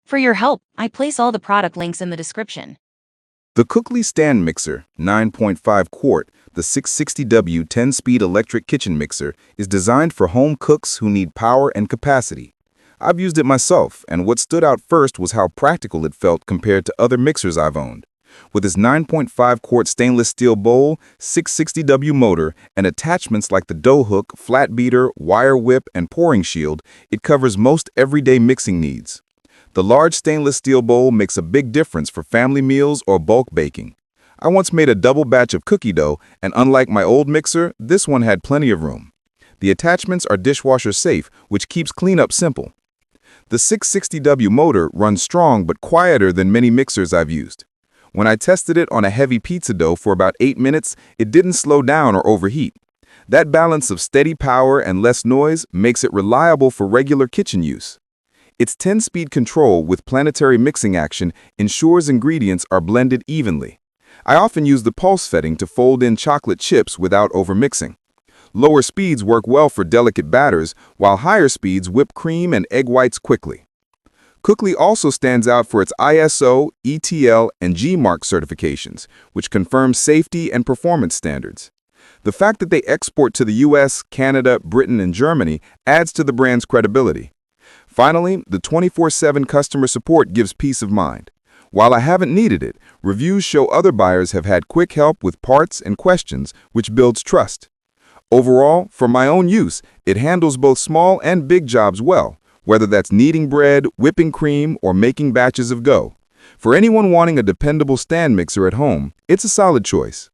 For your help, I place all the product links in the description. The Cookley Stand Mixer, 9.5 quart, the 660W 10-speed electric kitchen mixer, is designed for home cooks who need power and capacity. I've used it myself, and what stood out first was how practical it felt compared to other mixers I've owned. With its 9.5 quart stainless steel bowl, 660W motor, and attachments like the dough hook, flat beater, wire whip, and pouring shield, it covers most everyday mixing needs. The large stainless steel bowl makes a big difference for family meals or bulk baking. I once made a double batch of cookie dough, and unlike my old mixer, this one had plenty of room. The attachments are dishwasher safe, which keeps cleanup simple. The 660W motor runs strong but quieter than many mixers I've used. When I tested it on a heavy pizza dough for about 8 minutes, it didn't slow down or overheat. That balance of steady power and less noise makes it reliable for regular kitchen use. Its 10-speed control with planetary mixing action ensures ingredients are blended evenly. I often use the pulse setting to fold in chocolate chips without overmixing. Lower speeds work well for delicate batters, while higher speeds whip cream and egg whites quickly. Cookley also stands out for its ISO, ETL, and G Mark certifications, which confirm safety and performance standards. The fact that they export to the US, Canada, Britain, and Germany adds to the brand's credibility. Finally, the 24/7 customer support gives peace of mind. While I haven't needed it, reviews show other buyers have had quick help with parts and questions, which builds trust. Overall, for my own use, it handles both small and big jobs well, whether that's kneading bread, whipping cream, or making batches of dough. For anyone wanting a dependable stand mixer at home, it's a solid choice.